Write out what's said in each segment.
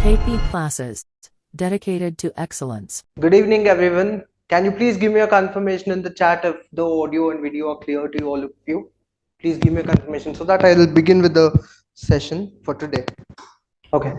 KP classes dedicated to excellence. Good evening, everyone. Can you please give me a confirmation in the chat if the audio and video are clear to all of you? Please give me a confirmation so that I will begin with the session for today. Okay.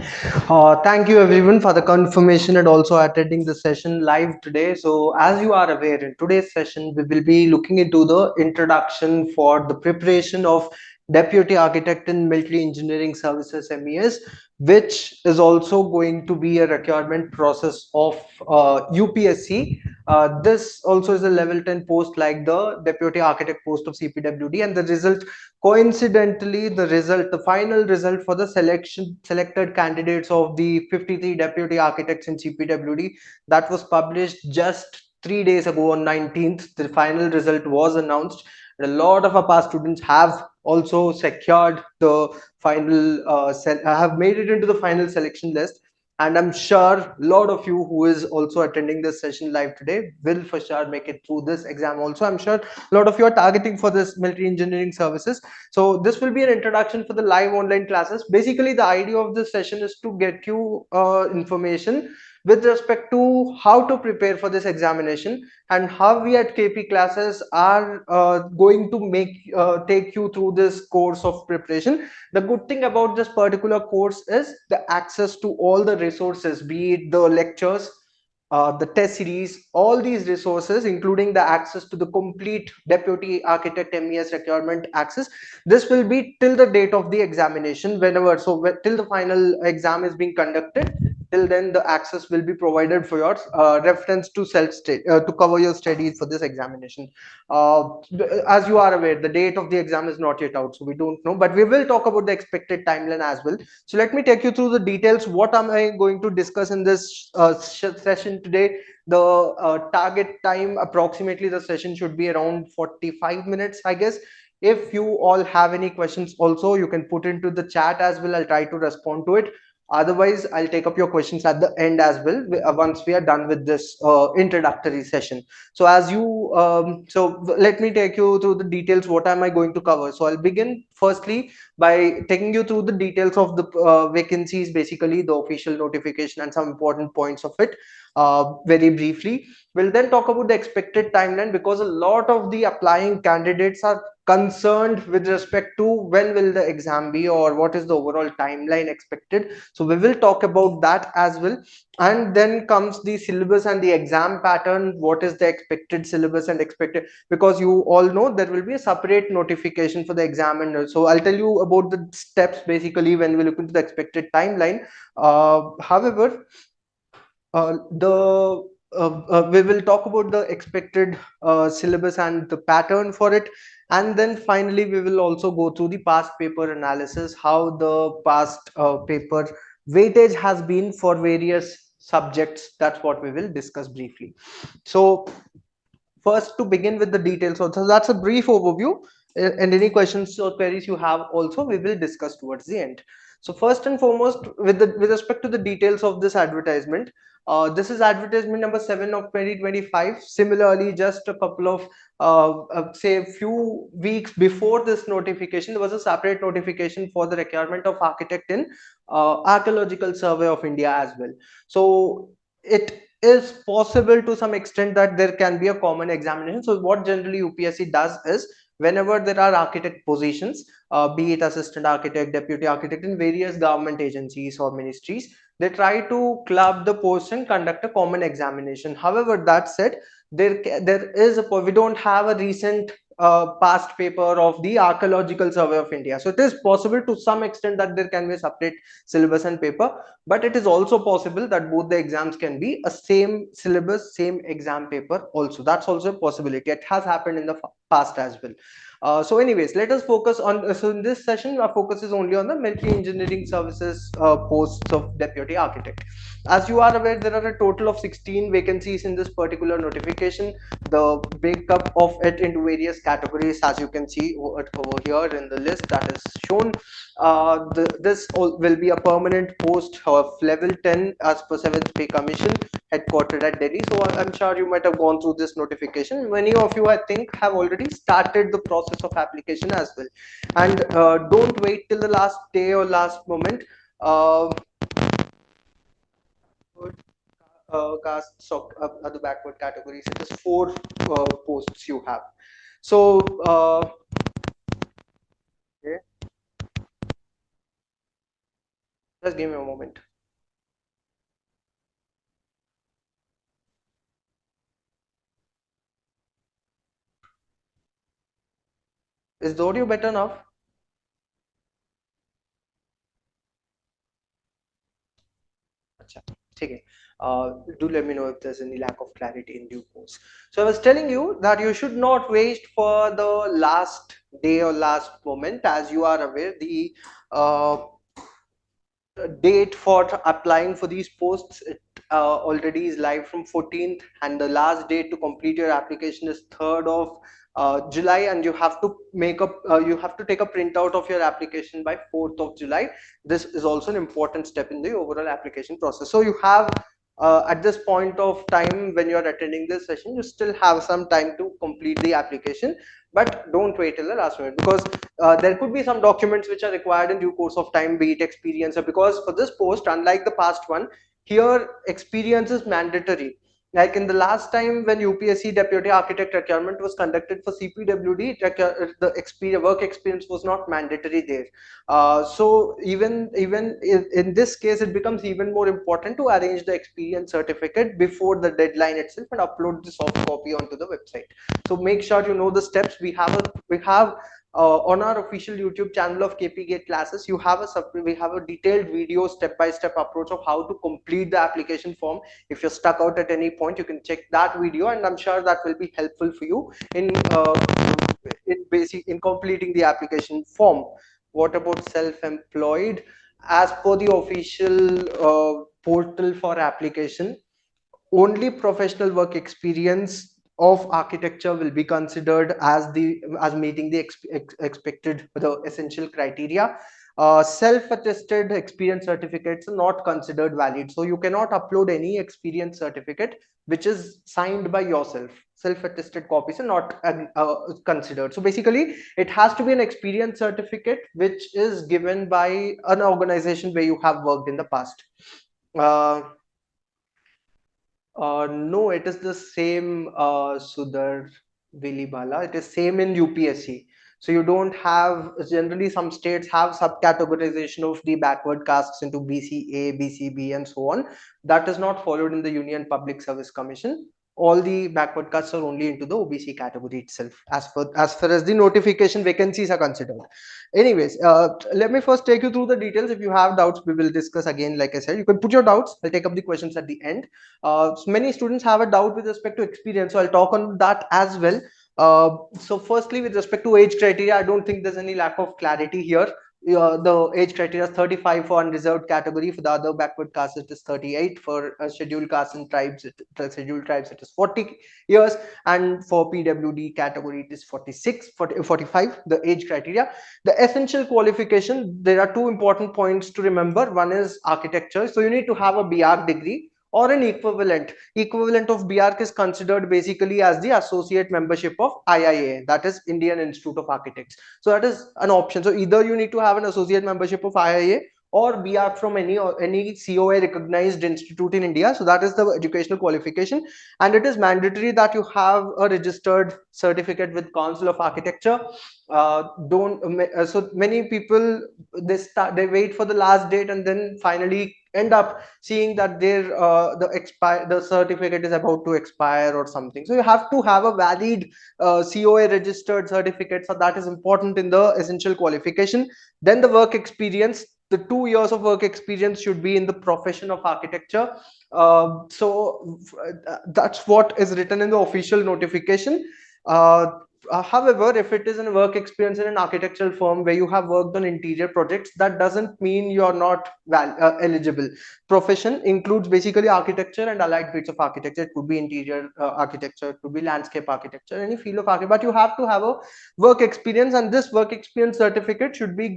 Thank you everyone for the confirmation and also attending the session live today. So as you are aware, in today's session, we will be looking into the introduction for the preparation of Deputy Architect in Military Engineering Services MES, which is also going to be a requirement process of UPSC. This also is a level 10 post like the Deputy Architect post of CPWD, and the result, coincidentally, the final result for the selected candidates of the 53 deputy architects in CPWD, that was published just 3 days ago on 19th. The final result was announced, and a lot of our past students have also secured the final have made it into the final selection list. And I'm sure a lot of you who is also attending this session live today will for sure make it through this exam also. I'm sure a lot of you are targeting for this military engineering services. So this will be an introduction for the live online classes. Basically, the idea of this session is to get you information with respect to how to prepare for this examination, and how we at KP classes are going to take you through this course of preparation. The good thing about this particular course is the access to all the resources, be it the lectures, the test series, all these resources, including the access to the complete Deputy Architect MES requirement access. This will be till the date of the examination, whenever, so till the final exam is being conducted. Till then, the access will be provided for your reference to to cover your studies for this examination. Uh, as you are aware, the date of the exam is not yet out, so we don't know. But we will talk about the expected timeline as well. So let me take you through the details. What am I going to discuss in this session today? The target time, approximately the session should be around 45 minutes, I guess. If you all have any questions also, you can put into the chat as well. I'll try to respond to it. Otherwise, I'll take up your questions at the end as well, once we are done with this introductory session. So as you so let me take you through the details. What am I going to cover? So I'll begin firstly by taking you through the details of the vacancies, basically the official notification and some important points of it very briefly. We'll then talk about the expected timeline, because a lot of the applying candidates are concerned with respect to when will the exam be or what is the overall timeline expected. So we will talk about that as well. And then comes the syllabus and the exam pattern. What is the expected syllabus and expected, because you all know there will be a separate notification for the examiner. So I'll tell you about the steps basically when we look into the expected timeline. However, the we will talk about the expected syllabus and the pattern for it. And then finally we will also go through the past paper analysis, how the past paper weightage has been for various subjects. That's what we will discuss briefly. So first, to begin with the details, so that's a brief overview, and any questions or queries you have also we will discuss towards the end. So first and foremost, with respect to the details of this advertisement, this is advertisement number 7 of 2025. Similarly, just a couple of say a few weeks before this notification, there was a separate notification for the requirement of architect in Archaeological Survey of India as well. So it is possible to some extent that there can be a common examination. So what generally UPSC does is, whenever there are architect positions, be it assistant architect, deputy architect in various government agencies or ministries, they try to club the post and conduct a common examination. However, that said, there is a, we don't have a recent past paper of the Archaeological Survey of India. So it is possible to some extent that there can be a separate syllabus and paper, but it is also possible that both the exams can be a same syllabus, same exam paper also. That's also a possibility. It has happened in the past as well. So anyways, let us focus on, so in this session our focus is only on the military engineering services posts of deputy architect. As you are aware, there are a total of 16 vacancies in this particular notification. The breakup of it into various categories, as you can see over here in the list that is shown. This will be a permanent post of level 10 as per 7th pay commission, headquartered at Delhi. So I'm sure you might have gone through this notification. Many of you, I think, have already started the process of application as well. And don't wait till the last day or last moment. backward castes or other backward categories, it is 4 posts you have. So okay, just give me a moment. Is the audio better now? Acha, okay. Do let me know if there's any lack of clarity in due course. So I was telling you that you should not wait for the last day or last moment. As you are aware, the date for applying for these posts, it already is live from 14th, and the last date to complete your application is 3rd of July, and you have to you have to take a printout of your application by 4th of July. This is also an important step in the overall application process. So you have at this point of time when you are attending this session, you still have some time to complete the application, but don't wait till the last minute, because there could be some documents which are required in due course of time, be it experience, or because for this post, unlike the past one, here experience is mandatory. Like in the last time when UPSC Deputy Architect requirement was conducted for CPWD, the experience, work experience was not mandatory there. So even in this case, it becomes even more important to arrange the experience certificate before the deadline itself and upload the soft copy onto the website. So make sure you know the steps. We have on our official YouTube channel of KP Gate classes, we have a detailed video step-by-step approach of how to complete the application form. If you're stuck out at any point, you can check that video, and I'm sure that will be helpful for you in completing the application form. What about self-employed? As per the official portal for application, only professional work experience of architecture will be considered as meeting the expected, the essential criteria. Self-attested experience certificates are not considered valid, so you cannot upload any experience certificate which is signed by yourself. Self-attested copies are not considered. So basically, it has to be an experience certificate which is given by an organization where you have worked in the past. uh, no, it is the same, Sudhar Vilibala. It is same in UPSC. So you don't have, generally some states have subcategorization of the backward castes into BCA, BCB, and so on. That is not followed in the Union Public Service Commission. All the backward castes are only into the OBC category itself, as far as the notification vacancies are considered. Anyways, let me first take you through the details. If you have doubts, we will discuss again. Like I said, you can put your doubts. I'll take up the questions at the end. So many students have a doubt with respect to experience, so I'll talk on that as well. So firstly, with respect to age criteria, I don't think there's any lack of clarity here. The age criteria is 35 for unreserved category. For the other backward castes, it is 38. For scheduled castes and tribes, scheduled tribes, it is 40 years. And for PWD category, it is 46, 45, the age criteria. The essential qualification, there are two important points to remember. One is architecture. So you need to have a BR degree or an equivalent of BArch is considered basically as the associate membership of IIA, that is Indian Institute of Architects. So that is an option. So either you need to have an associate membership of IIA or BArch from any COA recognized institute in India. So that is the educational qualification, and it is mandatory that you have a registered certificate with Council of Architecture. Don't So many people, they wait for the last date and then finally end up seeing that the certificate is about to expire or something. So you have to have a valid COA registered certificate. So that is important in the essential qualification. Then the work experience, the 2 years of work experience should be in the profession of architecture. That's what is written in the official notification. However, if it is a work experience in an architectural firm where you have worked on interior projects, that doesn't mean you're not eligible. Profession includes basically architecture and allied fields of architecture. It could be interior architecture, it could be landscape architecture, any field of architecture, but you have to have a work experience, and this work experience certificate should be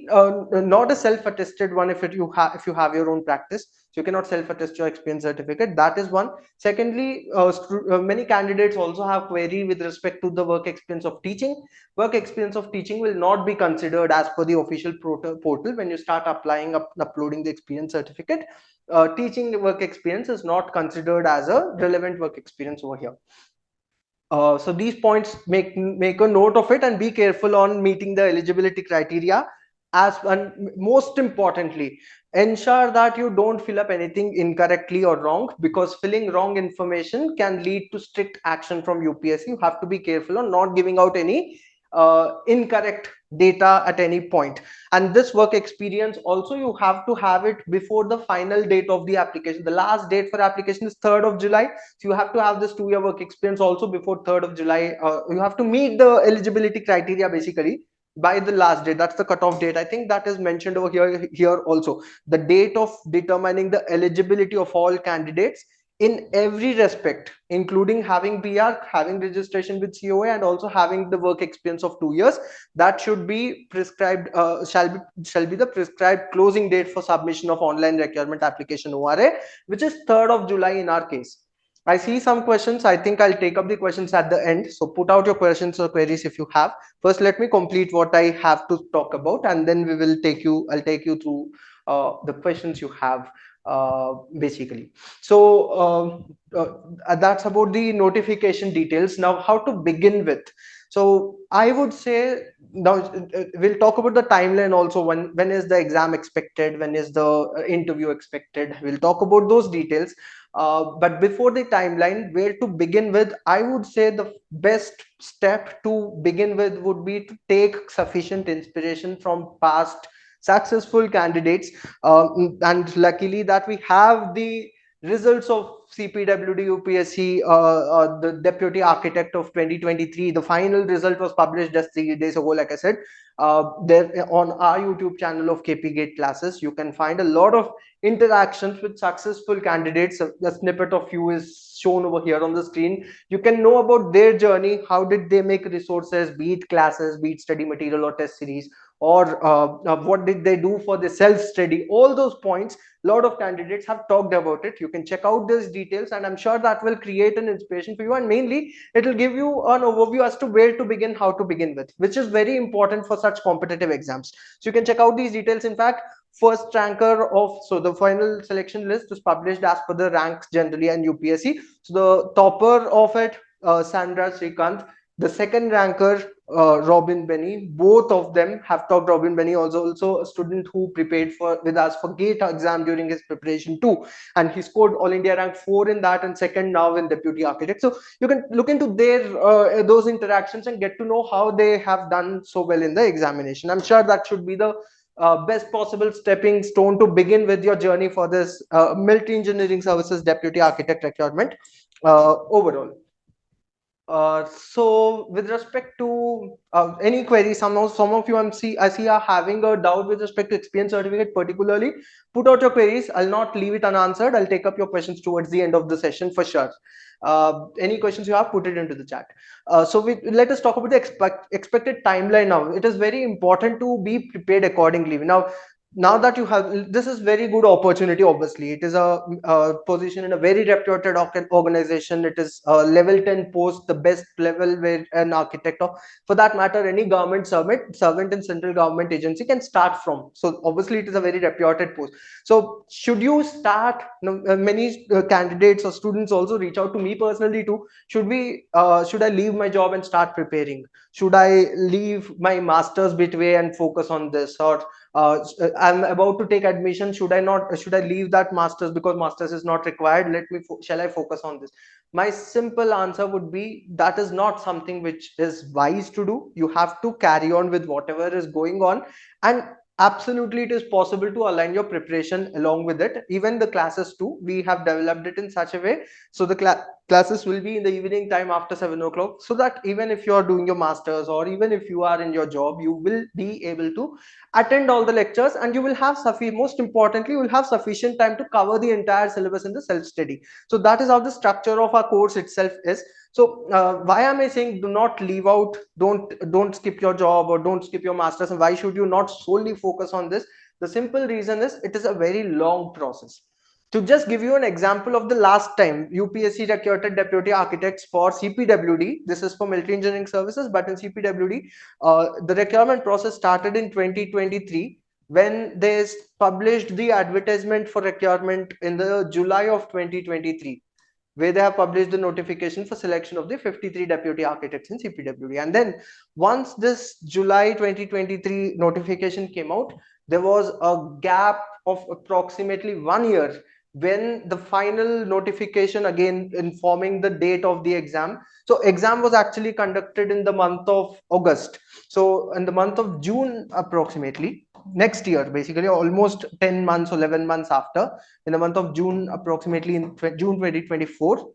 not a self-attested one. If you have your own practice, so you cannot self-attest your experience certificate. That is one. Secondly, many candidates also have query with respect to the work experience of teaching. Work experience of teaching will not be considered as per the official portal when you start applying uploading the experience certificate. Teaching work experience is not considered as a relevant work experience over here. So these points, make a note of it and be careful on meeting the eligibility criteria. And most importantly, ensure that you don't fill up anything incorrectly or wrong, because filling wrong information can lead to strict action from UPSC. You have to be careful on not giving out any incorrect data at any point. And this work experience also, you have to have it before the final date of the application. The last date for application is 3rd of July. So you have to have this 2-year work experience also before 3rd of July. You have to meet the eligibility criteria basically by the last date. That's the cutoff date. I think that is mentioned over here also. The date of determining the eligibility of all candidates in every respect, including having PR, having registration with COA, and also having the work experience of 2 years. That should be prescribed, shall be the prescribed closing date for submission of online requirement application ORA, which is 3rd of July in our case. I see some questions. I think I'll take up the questions at the end. So put out your questions or queries if you have. First, let me complete what I have to talk about, and then I'll take you through the questions you have basically. So that's about the notification details. Now, how to begin with. So I would say now we'll talk about the timeline also. When is the exam expected? When is the interview expected? We'll talk about those details. But before the timeline, where to begin with, I would say the best step to begin with would be to take sufficient inspiration from past successful candidates. And luckily that we have the results of CPWD UPSC, the Deputy Architect of 2023. The final result was published just 3 days ago, like I said. There on our YouTube channel of KP Gate classes, you can find a lot of interactions with successful candidates. A snippet of few is shown over here on the screen. You can know about their journey. How did they make resources, be it classes, be it study material or test series, or what did they do for the self-study. All those points, a lot of candidates have talked about it. You can check out these details, and I'm sure that will create an inspiration for you, and mainly it will give you an overview as to where to begin, how to begin with, which is very important for such competitive exams. So you can check out these details. In fact, first ranker of, so the final selection list is published as per the ranks generally and UPSC. So the topper of it, Chandar Sir, the second ranker, Robin Benny. Both of them have talked. Robin Benny also a student who prepared with us for GATE exam during his preparation too, and he scored all India rank 4 in that, and second now in Deputy Architect. So you can look into their those interactions and get to know how they have done so well in the examination. I'm sure that should be the best possible stepping stone to begin with your journey for this Military Engineering Services Deputy Architect requirement overall. So with respect to any query, some of you I see are having a doubt with respect to experience certificate particularly. Put out your queries. I'll not leave it unanswered. I'll take up your questions towards the end of the session for sure. Any questions you have, put it into the chat. So let us talk about the expected timeline now. It is very important to be prepared accordingly. Now that you have, this is very good opportunity. Obviously it is a position in a very reputed organization. It is a level 10 post, the best level where an architect, or for that matter any government servant in central government agency can start from. So obviously it is a very reputed post. So should you start, many candidates or students also reach out to me personally too. Should I leave my job and start preparing? Should I leave my master's midway and focus on this? Or I'm about to take admission. Should I leave that masters because masters is not required? Shall I focus on this? My simple answer would be that is not something which is wise to do. You have to carry on with whatever is going on, and absolutely it is possible to align your preparation along with it. Even the classes too, we have developed it in such a way, so the classes will be in the evening time after 7 o'clock, so that even if you are doing your masters or even if you are in your job, you will be able to attend all the lectures, and you will have most importantly, you will have sufficient time to cover the entire syllabus in the self-study. So that is how the structure of our course itself is. So why am I saying do not leave out, don't skip your job or don't skip your masters, and why should you not solely focus on this? The simple reason is it is a very long process. To just give you an example of the last time UPSC recruited deputy architects for CPWD, this is for military engineering services, but in CPWD, the requirement process started in 2023 when they published the advertisement for requirement in the July of 2023, where they have published the notification for selection of the 53 deputy architects in CPWD. And then once this July 2023 notification came out, there was a gap of approximately 1 year when the final notification again informing the date of the exam. So exam was actually conducted in the month of August. So in the month of June approximately next year, basically almost 10 months or 11 months after, in the month of June approximately in June 2024,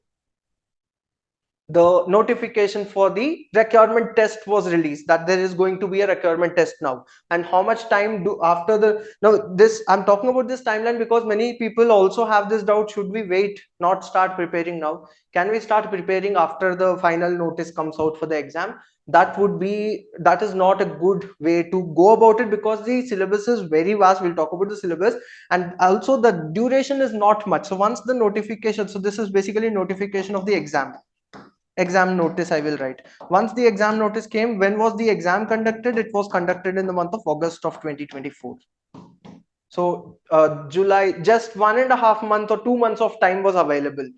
the notification for the requirement test was released, that there is going to be a requirement test now. And how much time do after the, now this I'm talking about this timeline because many people also have this doubt, should we wait, not start preparing now? Can we start preparing after the final notice comes out for the exam? That is not a good way to go about it, because the syllabus is very vast. We'll talk about the syllabus, and also the duration is not much. So once the notification, so this is basically notification of the exam notice I will write. Once the exam notice came, when was the exam conducted? It was conducted in the month of August of 2024. So July, just 1.5 months or 2 months of time was available,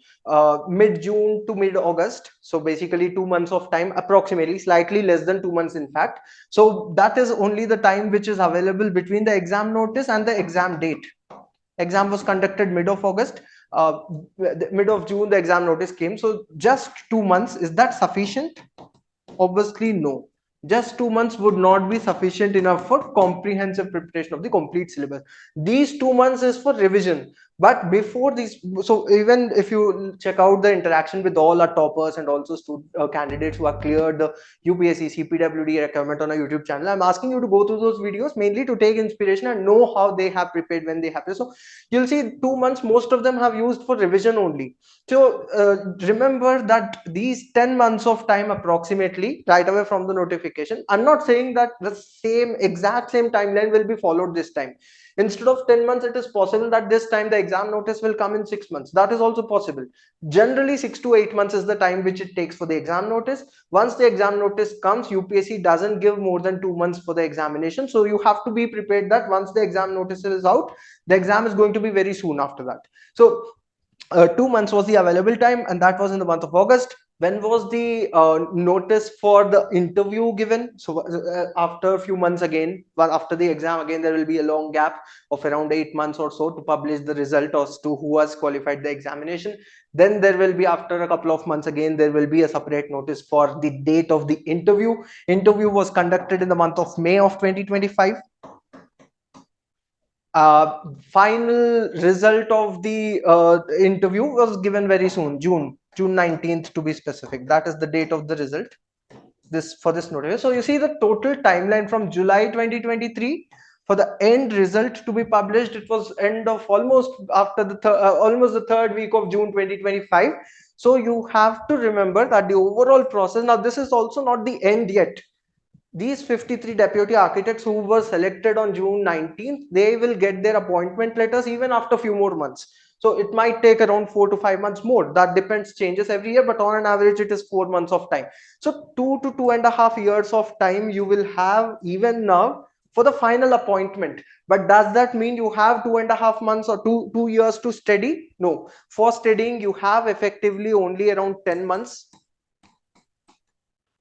mid-June to mid-August. So basically 2 months of time, approximately, slightly less than 2 months in fact. So that is only the time which is available between the exam notice and the exam date. Exam was conducted mid of August, mid of June the exam notice came. So just 2 months, is that sufficient? Obviously no. Just 2 months would not be sufficient enough for comprehensive preparation of the complete syllabus. These 2 months is for revision. But before these, so even if you check out the interaction with all our toppers and also candidates who have cleared the UPSC CPWD requirement on our YouTube channel, I'm asking you to go through those videos mainly to take inspiration and know how they have prepared when they have to. So you'll see 2 months most of them have used for revision only. So remember that these 10 months of time approximately right away from the notification, I'm not saying that the exact same timeline will be followed this time. Instead of 10 months, it is possible that this time the exam notice will come in 6 months. That is also possible. Generally 6 to 8 months is the time which it takes for the exam notice. Once the exam notice comes, UPSC doesn't give more than 2 months for the examination. So you have to be prepared that once the exam notice is out, the exam is going to be very soon after that. So 2 months was the available time, and that was in the month of August. When was the notice for the interview given? So after a few months again, well, after the exam again, there will be a long gap of around 8 months or so to publish the result as to who has qualified the examination. Then there will be, after a couple of months again, there will be a separate notice for the date of the interview. Interview was conducted in the month of May of 2025. Final result of the interview was given very soon, June 19th to be specific. That is the date of the result, this for this notice. So you see the total timeline from July 2023 for the end result to be published, it was end of almost after the almost the third week of June 2025. So you have to remember that the overall process, now this is also not the end yet. These 53 deputy architects who were selected on June 19th, they will get their appointment letters even after a few more months. So it might take around 4 to 5 months more. That depends, changes every year, but on an average, it is 4 months of time. So 2 to 2.5 years of time you will have even now for the final appointment. But does that mean you have 2.5 months or 2 years to study? No. For studying, you have effectively only around 10 months.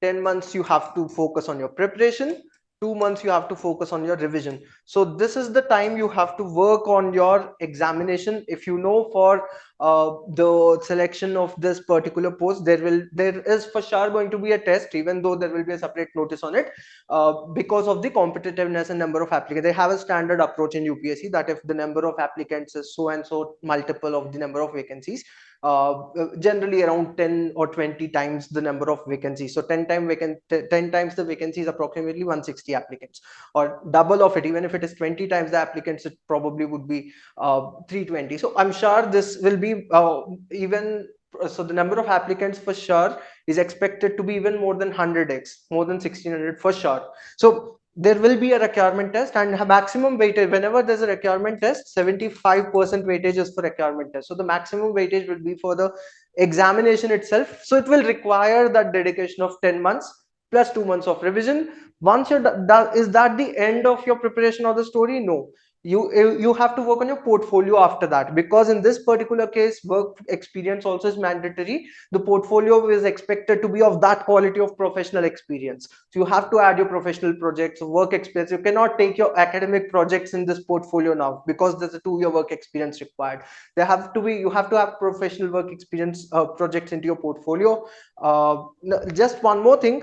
10 months you have to focus on your preparation, 2 months you have to focus on your revision. So this is the time you have to work on your examination. If you know, for the selection of this particular post, there is for sure going to be a test, even though there will be a separate notice on it, because of the competitiveness and number of applicants. They have a standard approach in UPSC that if the number of applicants is so and so multiple of the number of vacancies, generally around 10 or 20 times the number of vacancies. So 10 times the vacancies, approximately 160 applicants, or double of it. Even if it is 20 times the applicants, it probably would be 320. So I'm sure this will be even. So the number of applicants for sure is expected to be even more than 100x, more than 1600 for sure. So there will be a requirement test, and maximum weightage whenever there's a requirement test, 75% weightage is for requirement test. So the maximum weightage will be for the examination itself. So it will require that dedication of 10 months plus 2 months of revision. Once you're done, is that the end of your preparation of the story? No, you have to work on your portfolio after that, because in this particular case work experience also is mandatory. The portfolio is expected to be of that quality of professional experience. So you have to add your professional projects, work experience. You cannot take your academic projects in this portfolio now, because there's a 2-year work experience required. There have to be, you have to have professional work experience projects into your portfolio. Just one more thing,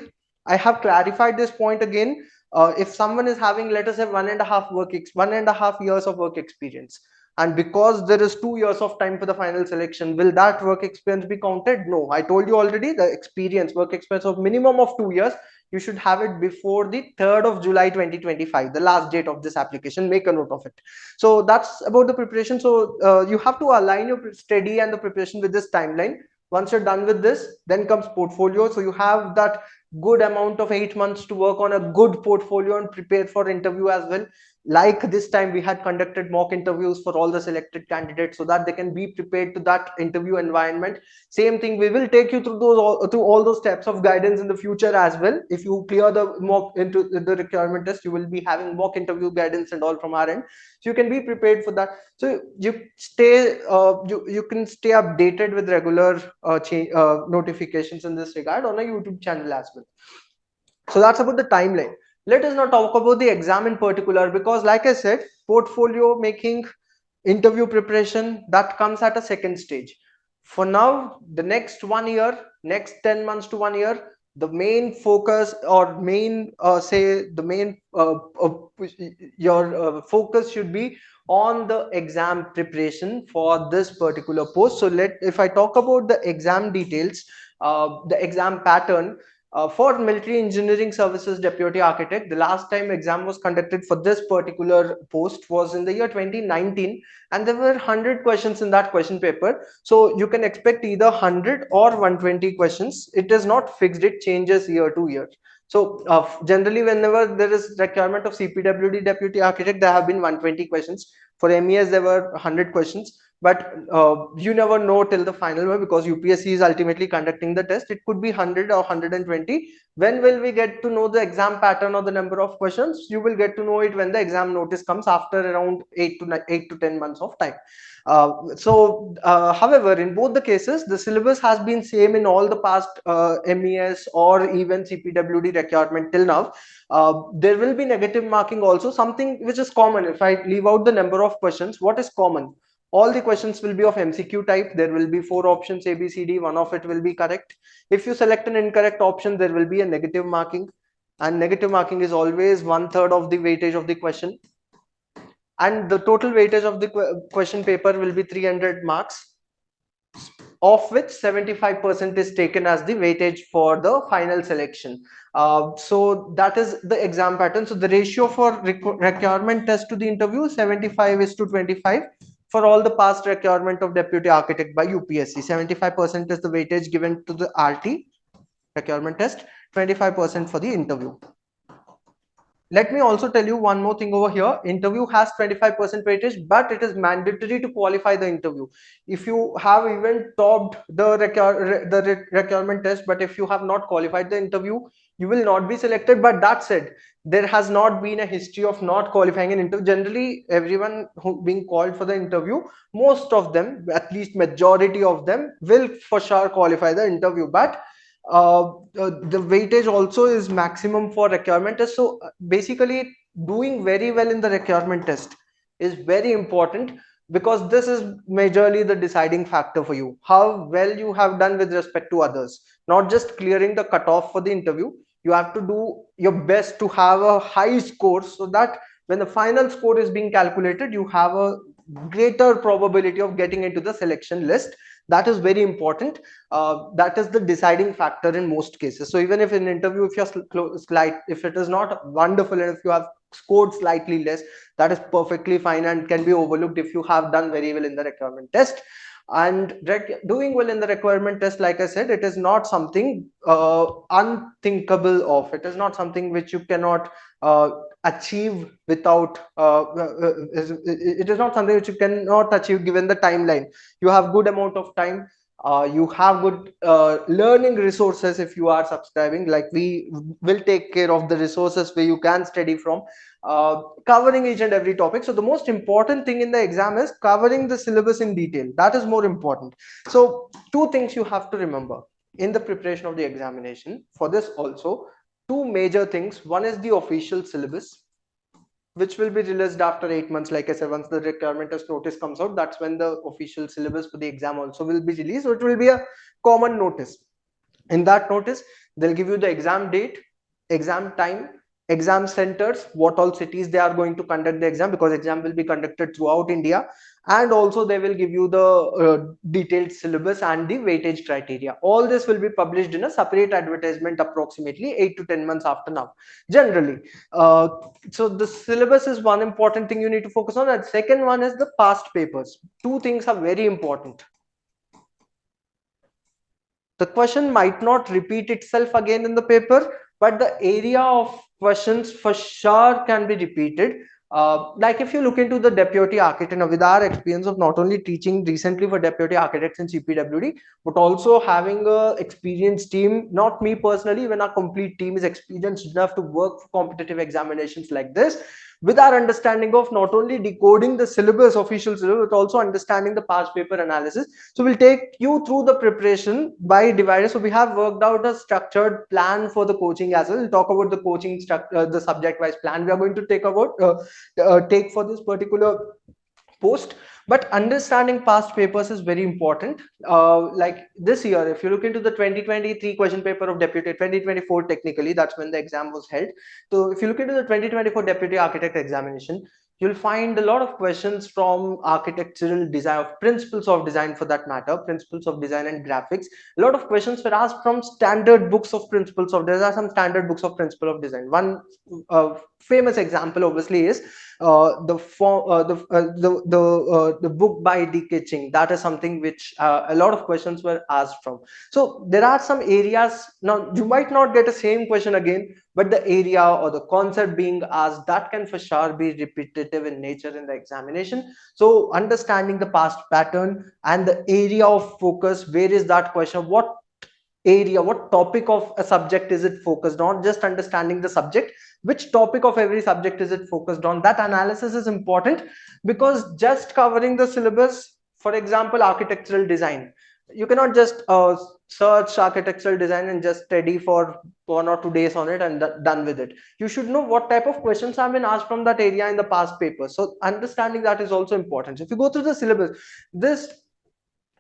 I have clarified this point again. If someone is having, let us say, 1.5 years of work experience, and because there is 2 years of time for the final selection, will that work experience be counted? No, I told you already, the experience, work experience of minimum of 2 years, you should have it before the 3rd of July 2025, the last date of this application. Make a note of it. So that's about the preparation. So you have to align your study and the preparation with this timeline. Once you're done with this, then comes portfolio. So you have that good amount of 8 months to work on a good portfolio and prepare for interview as well. Like this time we had conducted mock interviews for all the selected candidates, so that they can be prepared to that interview environment. Same thing, we will take you through all those steps of guidance in the future as well. If you clear the mock into the requirement test, you will be having mock interview guidance and all from our end, so you can be prepared for that. So you stay you can stay updated with regular notifications in this regard on a YouTube channel as well. So that's about the timeline. Let us now talk about the exam in particular, because like I said, portfolio making, interview preparation, that comes at a second stage. For now, the next 1 year, next 10 months to 1 year, the main focus, or main say the main your focus should be on the exam preparation for this particular post. So if I talk about the exam details, the exam pattern, for military engineering services deputy architect, the last time exam was conducted for this particular post was in the year 2019, and there were 100 questions in that question paper. So you can expect either 100 or 120 questions. It is not fixed, it changes year to year. So generally whenever there is requirement of CPWD deputy architect, there have been 120 questions. For MES there were 100 questions, but you never know till the final one, because UPSC is ultimately conducting the test. It could be 100 or 120. When will we get to know the exam pattern or the number of questions? You will get to know it when the exam notice comes after around 8 to 10 months of time. However, in both the cases, the syllabus has been same in all the past MES or even CPWD requirement till now. There will be negative marking also, something which is common. If I leave out the number of questions, what is common? All the questions will be of MCQ type. There will be 4 options, A, B, C, D. One of it will be correct. If you select an incorrect option, there will be a negative marking. And negative marking is always 1/3 of the weightage of the question. And the total weightage of the question paper will be 300 marks, of which 75% is taken as the weightage for the final selection. So that is the exam pattern. So the ratio for requirement test to the interview, 75:25. For all the past requirement of deputy architect by UPSC, 75% is the weightage given to the RT requirement test, 25% for the interview. Let me also tell you one more thing over here. Interview has 25% weightage, but it is mandatory to qualify the interview. If you have even topped the requirement test, but if you have not qualified the interview, you will not be selected. But that said, there has not been a history of not qualifying an interview. Generally, everyone who being called for the interview, most of them, at least majority of them, will for sure qualify the interview. But the weightage also is maximum for requirement test. So basically, doing very well in the requirement test is very important, because this is majorly the deciding factor for you, how well you have done with respect to others. Not just clearing the cutoff for the interview, you have to do your best to have a high score, so that when the final score is being calculated, you have a greater probability of getting into the selection list. That is very important. That is the deciding factor in most cases. So even if in an interview, if you're if it is not wonderful, and if you have scored slightly less, that is perfectly fine and can be overlooked if you have done very well in the requirement test. And doing well in the requirement test, like I said, it is not something unthinkable of. It is not something which you cannot achieve without it is not something which you cannot achieve given the timeline. You have good amount of time, you have good learning resources. If you are subscribing, like we will take care of the resources where you can study from, covering each and every topic. So the most important thing in the exam is covering the syllabus in detail. That is more important. So two things you have to remember in the preparation of the examination for this also. Two major things. One is the official syllabus, which will be released after 8 months. Like I said, once the requirement as notice comes out, that's when the official syllabus for the exam also will be released. So it will be a common notice. In that notice, they'll give you the exam date, exam time, exam centers, what all cities they are going to conduct the exam, because exam will be conducted throughout India. And also they will give you the detailed syllabus and the weightage criteria. All this will be published in a separate advertisement approximately 8 to 10 months after now, generally. So the syllabus is one important thing you need to focus on, and second one is the past papers. Two things are very important. The question might not repeat itself again in the paper, but the area of questions for sure can be repeated. Like if you look into the deputy architect, now with our experience of not only teaching recently for deputy architects in CPWD, but also having a experienced team, not me personally, when our complete team is experienced enough to work for competitive examinations like this, with our understanding of not only decoding the syllabus, official syllabus, but also understanding the past paper analysis. So we'll take you through the preparation by dividers. So we have worked out a structured plan for the coaching as well. We'll talk about the coaching structure, the subject wise plan we are going to take for this particular post. But understanding past papers is very important. Like this year, if you look into the 2023 question paper of deputy, 2024 technically, that's when the exam was held. So if you look into the 2024 deputy architect examination, you'll find a lot of questions from architectural design, of principles of design for that matter, principles of design and graphics. A lot of questions were asked from standard books of principles of, there are some standard books of principle of design. One famous example obviously is the book by D.K. Ching. That is something which a lot of questions were asked from. So there are some areas, now you might not get the same question again, but the area or the concept being asked, that can for sure be repetitive in nature in the examination. So understanding the past pattern and the area of focus, where is that question, what area, what topic of a subject is it focused on, just understanding the subject, which topic of every subject is it focused on, that analysis is important. Because just covering the syllabus, for example architectural design, you cannot just search architectural design and just study for 1 or 2 days on it and done with it. You should know what type of questions have been asked from that area in the past papers. So understanding that is also important. So if you go through the syllabus, this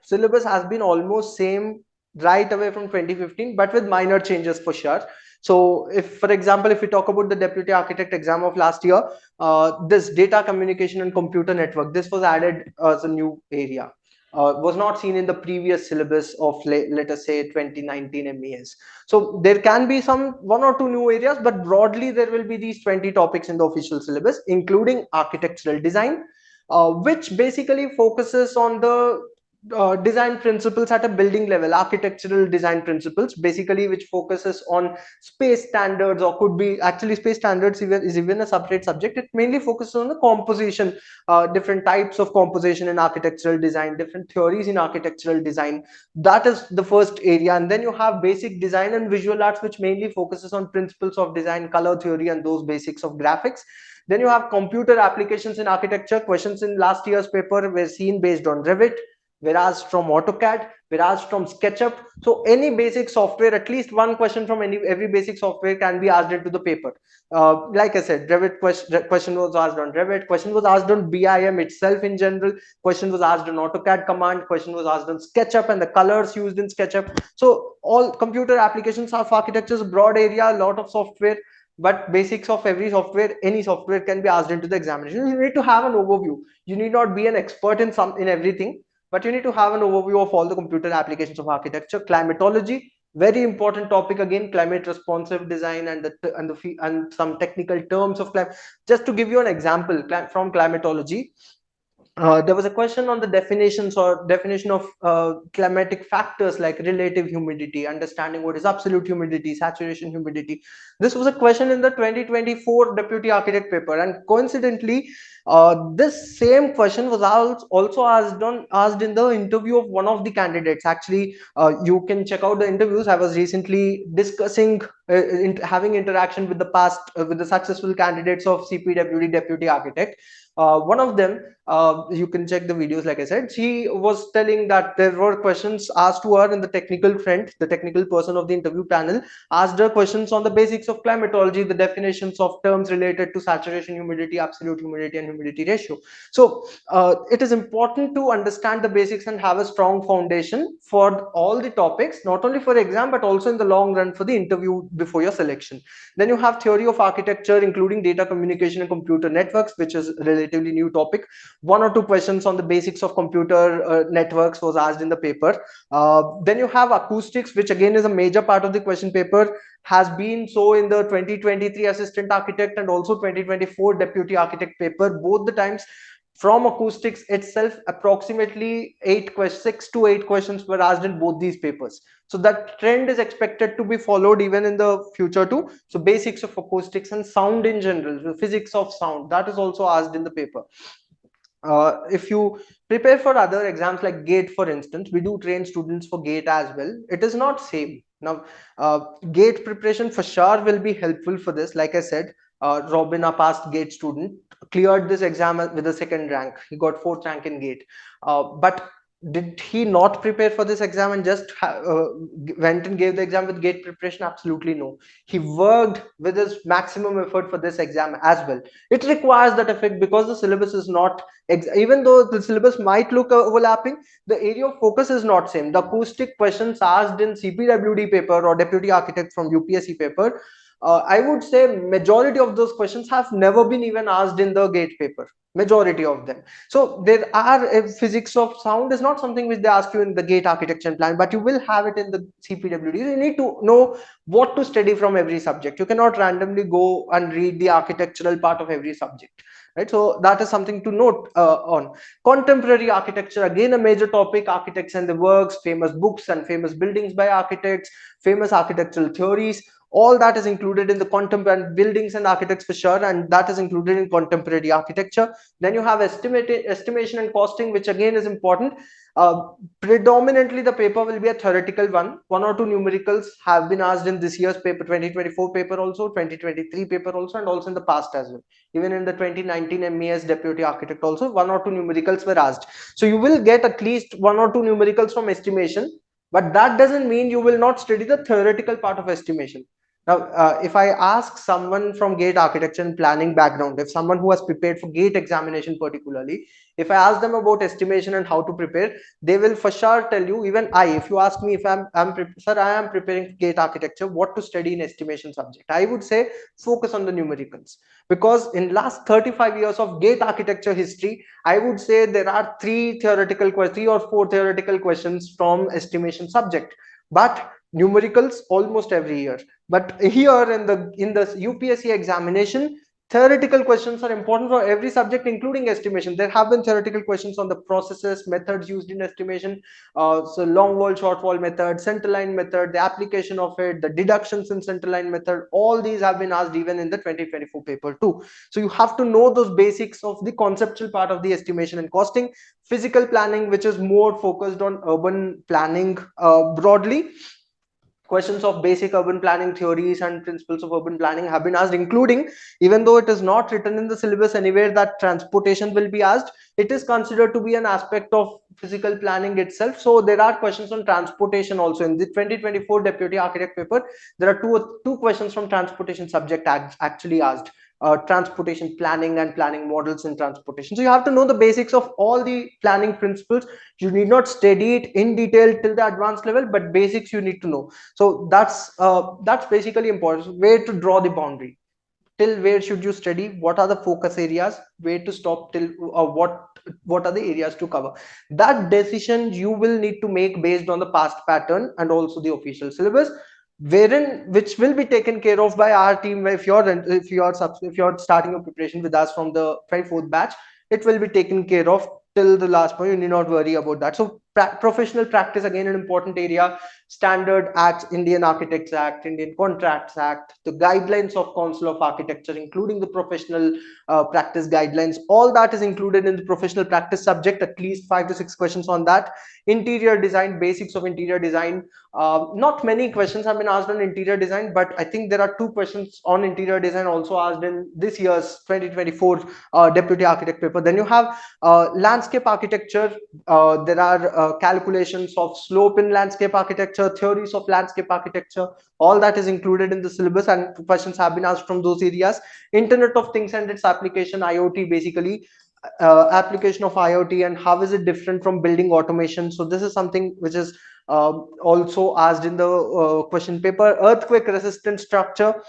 syllabus has been almost same right away from 2015, but with minor changes for sure. So if, for example, if we talk about the deputy architect exam of last year, this data communication and computer network, this was added as a new area. Was not seen in the previous syllabus of, let us say, 2019 MES. So there can be some 1 or 2 new areas, but broadly there will be these 20 topics in the official syllabus, including architectural design, which basically focuses on the design principles at a building level, architectural design principles, basically, which focuses on space standards, or could be actually space standards is even a separate subject. It mainly focuses on the composition, different types of composition in architectural design, different theories in architectural design. That is the first area. And then you have basic design and visual arts, which mainly focuses on principles of design, color theory, and those basics of graphics. Then you have computer applications in architecture. Questions in last year's paper were seen based on Revit, whereas from AutoCAD, whereas from SketchUp. So any basic software, at least one question from every basic software can be asked into the paper. Like I said, Revit question was asked on Revit, question was asked on BIM itself in general, question was asked on AutoCAD command, question was asked on SketchUp and the colors used in SketchUp. So all computer applications of architecture is a broad area, a lot of software, but basics of every software, any software can be asked into the examination. You need to have an overview. You need not be an expert in everything, but you need to have an overview of all the computer applications of architecture. Climatology, very important topic again, climate responsive design and some technical terms of climate. Just to give you an example from climatology, There was a question on the definitions or definition of climatic factors like relative humidity, understanding what is absolute humidity, saturation humidity. This was a question in the 2024 deputy architect paper, and coincidentally this same question was also asked in the interview of one of the candidates. Actually, you can check out the interviews. I was recently discussing having interaction with the past with the successful candidates of CPWD deputy architect. One of them, you can check the videos, like I said, she was telling that there were questions asked to her, and the technical friend, the technical person of the interview panel, asked her questions on the basics of climatology, the definitions of terms related to saturation humidity, absolute humidity, and humidity ratio. So it is important to understand the basics and have a strong foundation for all the topics, not only for exam but also in the long run for the interview before your selection. Then you have theory of architecture, including data communication and computer networks, which is a relatively new topic. One or two questions on the basics of computer networks was asked in the paper. Then you have acoustics, which again is a major part of the question paper, has been so in the 2023 assistant architect and also 2024 deputy architect paper. Both the times from acoustics itself, approximately 6 to 8 questions were asked in both these papers. So that trend is expected to be followed even in the future too. So basics of acoustics and sound in general, the physics of sound, that is also asked in the paper. If you prepare for other exams like GATE, for instance, we do train students for GATE as well. It is not same. Now, GATE preparation for sure will be helpful for this. Like I said, Robin, a past GATE student, cleared this exam with a second rank. He got fourth rank in GATE. But did he not prepare for this exam and just went and gave the exam with GATE preparation? Absolutely no. He worked with his maximum effort for this exam as well. It requires that effect because the syllabus is not, even though the syllabus might look overlapping, the area of focus is not same. The acoustic questions asked in CPWD paper or deputy architect from UPSC paper, I would say majority of those questions have never been even asked in the GATE paper, majority of them. So there are physics of sound is not something which they ask you in the GATE architecture plan, but you will have it in the CPWD. You need to know what to study from every subject. You cannot randomly go and read the architectural part of every subject, right? So that is something to note on. Contemporary architecture, again a major topic, architects and the works, famous books and famous buildings by architects, famous architectural theories, all that is included in the contemporary buildings and architects for sure, and that is included in contemporary architecture. Then you have estimation and costing, which again is important. Predominantly the paper will be a theoretical one. One or two numericals have been asked in this year's paper, 2024 paper also, 2023 paper also, and also in the past as well. Even in the 2019 MES deputy architect also, one or two numericals were asked. So you will get at least one or two numericals from estimation, but that doesn't mean you will not study the theoretical part of estimation. Now, if I ask someone from GATE architecture and planning background, if someone who has prepared for GATE examination particularly, if I ask them about estimation and how to prepare, they will for sure tell you. Even I, if you ask me if sir, I am preparing for GATE architecture, what to study in estimation subject, I would say focus on the numericals, because in last 35 years of GATE architecture history, I would say there are three or four theoretical questions from estimation subject, but numericals almost every year. But here in the UPSC examination, theoretical questions are important for every subject, including estimation. There have been theoretical questions on the processes, methods used in estimation, so long wall, short wall method, centerline method, the application of it, the deductions in centerline method. All these have been asked even in the 2024 paper too. So you have to know those basics of the conceptual part of the estimation and costing. Physical planning, which is more focused on urban planning broadly. Questions of basic urban planning theories and principles of urban planning have been asked, including, even though it is not written in the syllabus anywhere that transportation will be asked, it is considered to be an aspect of physical planning itself. So there are questions on transportation also in the 2024 deputy architect paper. There are two questions from transportation subject actually asked. Transportation planning and planning models in transportation. So you have to know the basics of all the planning principles. You need not study it in detail till the advanced level, but basics you need to know. So that's basically important. Where to draw the boundary, till where should you study, what are the focus areas, where to stop, till what are the areas to cover. That decision you will need to make based on the past pattern and also the official syllabus, which will be taken care of by our team. If you're starting your preparation with us from the 24th batch, it will be taken care of till the last point. You need not worry about that. So professional practice, again, an important area. Standard acts, Indian Architects Act, Indian Contracts Act, the guidelines of Council of Architecture, including the professional practice guidelines. All that is included in the professional practice subject. At least 5 to 6 questions on that. Interior design, basics of interior design. Not many questions have been asked on interior design, but I think there are 2 questions on interior design also asked in this year's 2024 deputy architect paper. Then you have landscape architecture. There are calculations of slope in landscape architecture, theories of landscape architecture. All that is included in the syllabus, and questions have been asked from those areas. Internet of Things and its application, IoT, basically. Application of IoT and how is it different from building automation. So this is something which is also asked in the question paper. Earthquake resistant structure.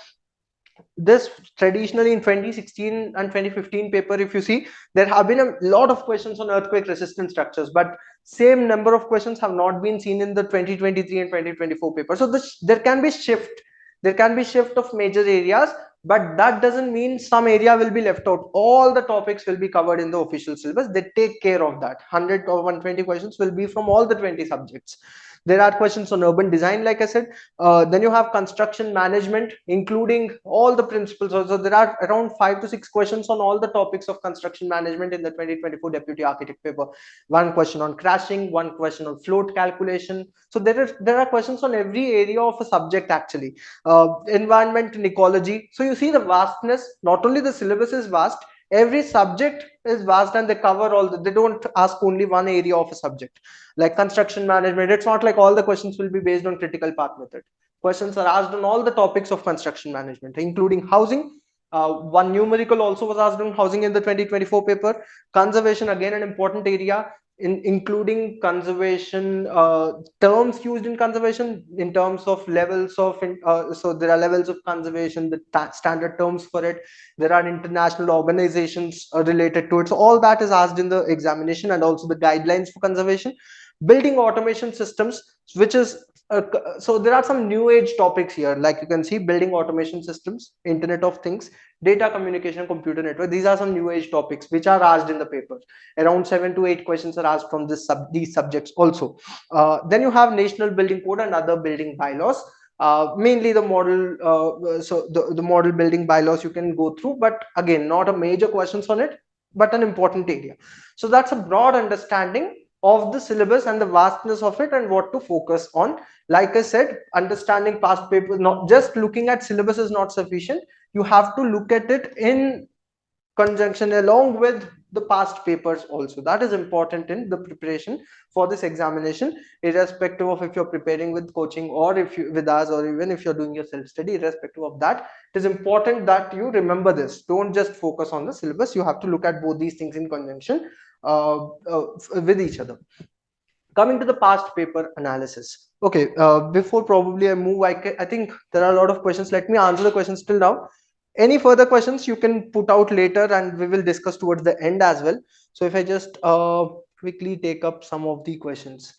This traditionally in 2016 and 2015 paper, if you see, there have been a lot of questions on earthquake resistant structures, but same number of questions have not been seen in the 2023 and 2024 paper. So there can be shift of major areas, but that doesn't mean some area will be left out. All the topics will be covered in the official syllabus. They take care of that. 100 or 120 questions will be from all the 20 subjects. There are questions on urban design, like I said. Then you have construction management, including all the principles. So there are around 5 to 6 questions on all the topics of construction management in the 2024 deputy architect paper. One question on crashing, one question on float calculation. So there are questions on every area of a subject, actually. Environment and ecology. So you see the vastness. Not only the syllabus is vast, every subject is vast, and they cover all they don't ask only one area of a subject. Like construction management, it's not like all the questions will be based on critical path method. Questions are asked on all the topics of construction management, including housing. One numerical also was asked on housing in the 2024 paper. Conservation, again an important area, including conservation terms used in conservation in terms of levels of so there are levels of conservation, the standard terms for it. There are international organizations related to it. So all that is asked in the examination, and also the guidelines for conservation. Building automation systems, which is so there are some new age topics here, like you can see, building automation systems, Internet of Things, data communication, computer network. These are some new age topics which are asked in the paper. Around 7 to 8 questions are asked from these subjects also. Then you have national building code and other building bylaws. Mainly the model, so the model building bylaws you can go through, but again, not a major questions on it, but an important area. So that's a broad understanding of the syllabus and the vastness of it and what to focus on. Like I said, understanding past papers, not just looking at syllabus is not sufficient. You have to look at it in conjunction along with the past papers also. That is important in the preparation for this examination, irrespective of if you're preparing with coaching or if you with us, or even if you're doing your self-study. Irrespective of that, it is important that you remember this. Don't just focus on the syllabus. You have to look at both these things in conjunction with each other. Coming to the past paper analysis. Okay, before probably I move, I think there are a lot of questions. Let me answer the questions till now. Any further questions you can put out later, and we will discuss towards the end as well. So if I just quickly take up some of the questions.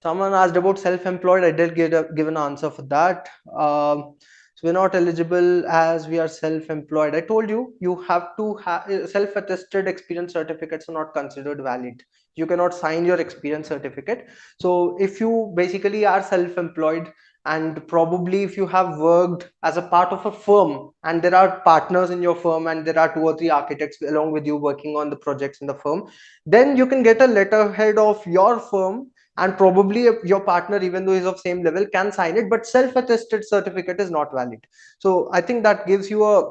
Someone asked about self-employed. I did give an answer for that. So we're not eligible as we are self-employed. I told you, you have to have self-attested experience certificates are not considered valid. You cannot sign your experience certificate. So if you basically are self-employed, and probably if you have worked as a part of a firm and there are partners in your firm and there are 2 or 3 architects along with you working on the projects in the firm, then you can get a letterhead of your firm, and probably your partner, even though he's of same level, can sign it, but self-attested certificate is not valid. So I think that gives you a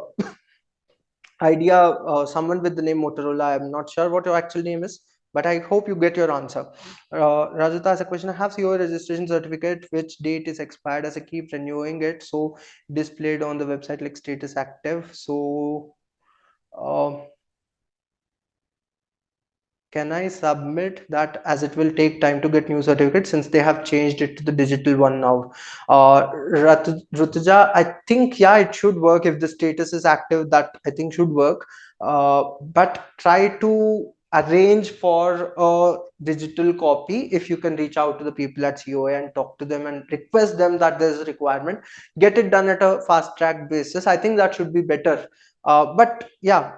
idea. Someone with the name Motorola, I'm not sure what your actual name is, but I hope you get your answer. Rajita has a question. I have COA registration certificate. Which date is expired, as I keep renewing it? So displayed on the website like status active. So can I submit that, as it will take time to get new certificate since they have changed it to the digital one now? Rutuja, I think, yeah, it should work. If the status is active, that I think should work. But try to arrange for a digital copy. If you can reach out to the people at COA and talk to them and request them that there's a requirement, get it done at a fast track basis. I think that should be better. But yeah,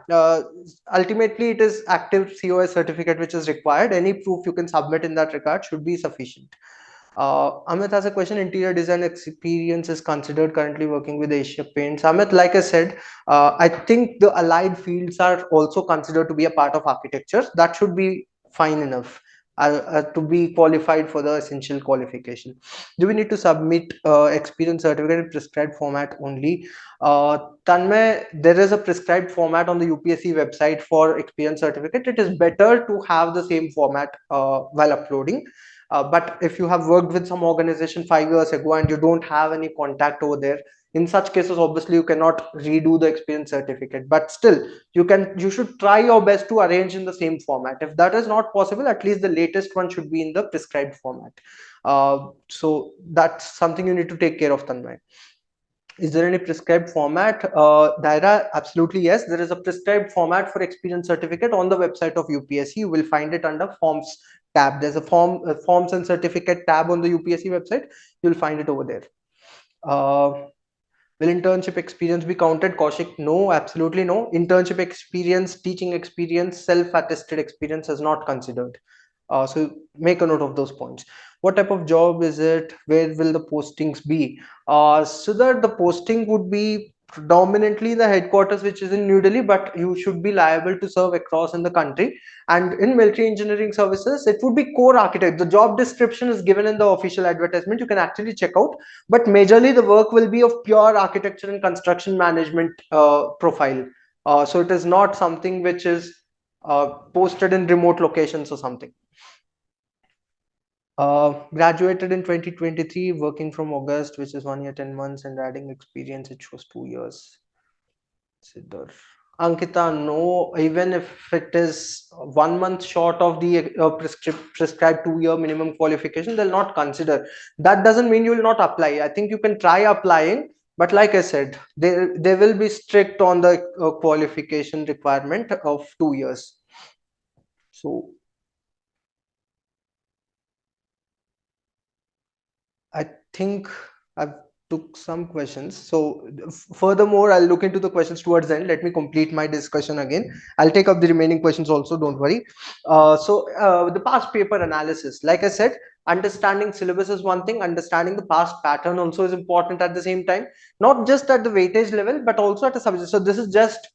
ultimately it is active COS certificate which is required. Any proof you can submit in that regard should be sufficient. Amit has a question. Interior design experience is considered currently working with Asia Paints. Amit, like I said, I think the allied fields are also considered to be a part of architecture. That should be fine enough to be qualified for the essential qualification. Do we need to submit experience certificate in prescribed format only? Tanmay, there is a prescribed format on the UPSC website for experience certificate. It is better to have the same format while uploading. But if you have worked with some organization 5 years ago and you don't have any contact over there, in such cases, obviously you cannot redo the experience certificate. But still, you should try your best to arrange in the same format. If that is not possible, at least the latest one should be in the prescribed format. So that's something you need to take care of, Tanmay. Is there any prescribed format? Daira, absolutely yes. There is a prescribed format for experience certificate on the website of UPSC. You will find it under forms tab. There's a forms and certificate tab on the UPSC website. You'll find it over there. Will internship experience be counted, Kaushik? No, absolutely no. Internship experience, teaching experience, self-attested experience is not considered. So make a note of those points. What type of job is it? Where will the postings be? So that the posting would be predominantly the headquarters, which is in New Delhi, but you should be liable to serve across in the country. And in military engineering services, it would be core architect. The job description is given in the official advertisement. You can actually check out. But majorly, the work will be of pure architecture and construction management profile. So it is not something which is posted in remote locations or something. Graduated in 2023, working from August, which is 1 year, 10 months, and adding experience, it shows 2 years. Siddhar. Ankita, no, even if it is 1 month short of the prescribed 2 year minimum qualification, they'll not consider. That doesn't mean you will not apply. I think you can try applying, but like I said, they will be strict on the qualification requirement of 2 years. So I think I've took some questions. So furthermore, I'll look into the questions towards the end. Let me complete my discussion again. I'll take up the remaining questions also, don't worry. The past paper analysis, like I said, understanding syllabus is one thing, understanding the past pattern also is important at the same time, not just at the weightage level, but also at a subject. So this is just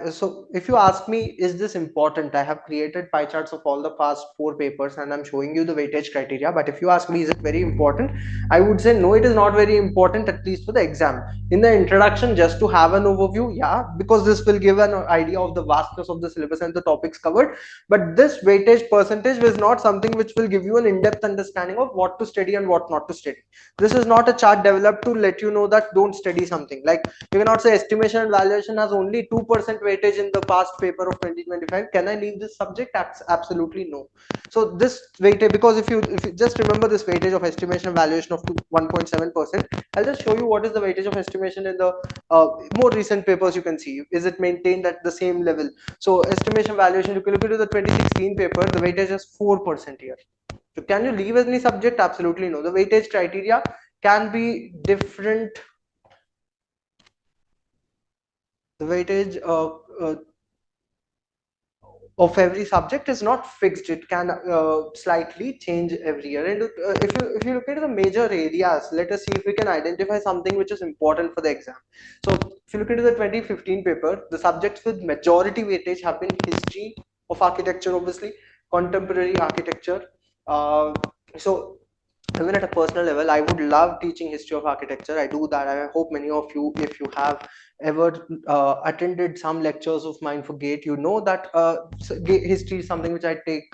so if you ask me, is this important? I have created pie charts of all the past 4 papers and I'm showing you the weightage criteria. But if you ask me, is it very important? I would say no, it is not very important, at least for the exam. In the introduction, just to have an overview, yeah, because this will give an idea of the vastness of the syllabus and the topics covered. But this weightage percentage is not something which will give you an in-depth understanding of what to study and what not to study. This is not a chart developed to let you know that don't study something. Like you cannot say estimation and valuation has only 2% weightage in the past paper of 2025. Can I leave this subject? Absolutely no. So this weightage, because if you just remember this weightage of estimation and valuation of 1.7%, I'll just show you what is the weightage of estimation in the more recent papers. You can see, is it maintained at the same level? So estimation valuation, you can look into the 2016 paper, the weightage is 4% here. So can you leave any subject? Absolutely no. The weightage criteria can be different. The weightage of every subject is not fixed. It can slightly change every year. And if you look at the major areas, let us see if we can identify something which is important for the exam. So if you look into the 2015 paper, the subjects with majority weightage have been history of architecture, obviously, contemporary architecture. So even at a personal level, I would love teaching history of architecture. I do that. I hope many of you, if you have ever attended some lectures of mine for GATE, you know that history is something which I take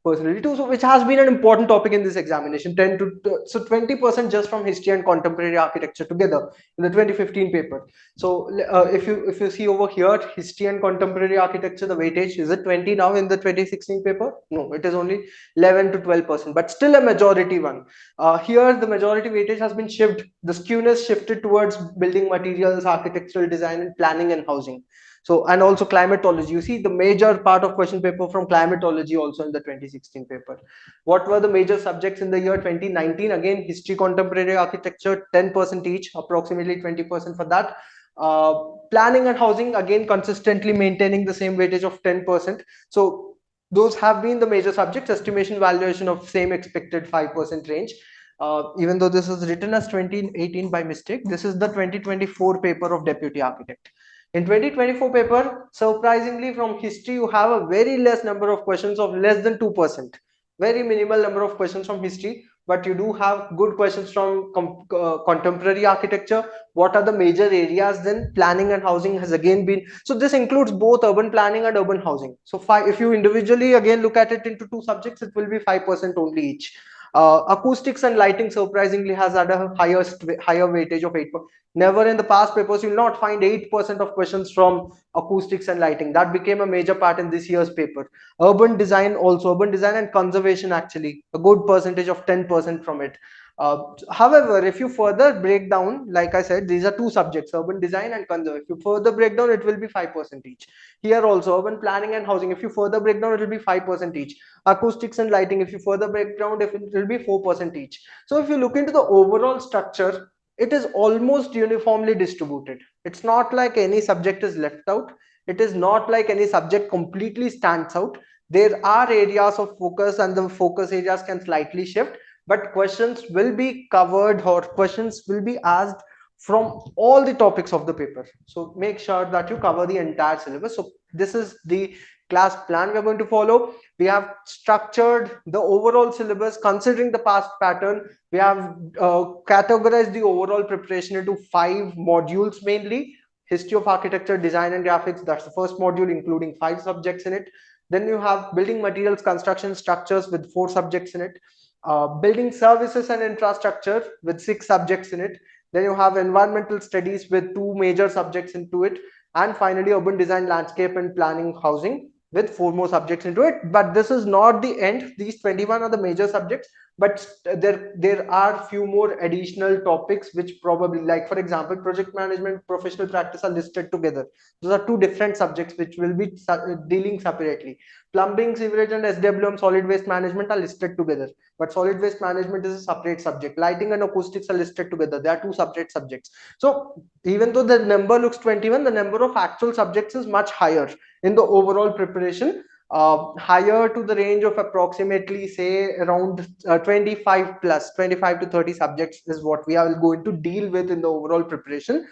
personally too, so which has been an important topic in this examination. 20% just from history and contemporary architecture together in the 2015 paper. So if you see over here, history and contemporary architecture, the weightage is it 20 now in the 2016 paper? No, it is only 11 to 12%, but still a majority one. Here the majority weightage has been shifted, the skewness shifted towards building materials, architectural design, and planning and housing. So, and also climatology. You see the major part of question paper from climatology also in the 2016 paper. What were the major subjects in the year 2019? Again, history, contemporary architecture, 10% each, approximately 20% for that. Planning and housing, again consistently maintaining the same weightage of 10%. So those have been the major subjects. Estimation valuation of same expected 5% range. Even though this is written as 2018 by mistake, this is the 2024 paper of deputy architect. In 2024 paper, surprisingly from history, you have a very less number of questions of less than 2%. Very minimal number of questions from history, but you do have good questions from contemporary architecture. What are the major areas? Then planning and housing has again been, so this includes both urban planning and urban housing. So if you individually again look at it into two subjects, it will be 5% only each. Acoustics and lighting surprisingly has had a higher weightage of 8. Never in the past papers you will not find 8% of questions from acoustics and lighting. That became a major part in this year's paper. Urban design also, urban design and conservation, actually a good percentage of 10% from it. However, if you further break down, like I said, these are two subjects, urban design and conservation. If you further break down, it will be 5% each. Here also, urban planning and housing, if you further break down, it will be 5% each. Acoustics and lighting, if you further break down, it will be 4% each. So if you look into the overall structure, it is almost uniformly distributed. It's not like any subject is left out. It is not like any subject completely stands out. There are areas of focus, and the focus areas can slightly shift, but questions will be covered or questions will be asked from all the topics of the paper. So make sure that you cover the entire syllabus. So this is the class plan we are going to follow. We have structured the overall syllabus considering the past pattern. We have categorized the overall preparation into 5 modules mainly. History of architecture, design and graphics, that's the first module, including 5 subjects in it. Then you have building materials, construction, structures with 4 subjects in it. Building services and infrastructure with 6 subjects in it. Then you have environmental studies with 2 major subjects into it. And finally, urban design, landscape and planning, housing with 4 more subjects into it. But this is not the end. These 21 are the major subjects, but there are few more additional topics which probably, like for example, project management, professional practice are listed together. Those are 2 different subjects which will be dealing separately. Plumbing, sewerage and SWM, solid waste management are listed together, but solid waste management is a separate subject. Lighting and acoustics are listed together. They are 2 separate subjects. So even though the number looks 21, the number of actual subjects is much higher in the overall preparation. Higher to the range of approximately say around 25 plus 25 to 30 subjects is what we are going to deal with in the overall preparation.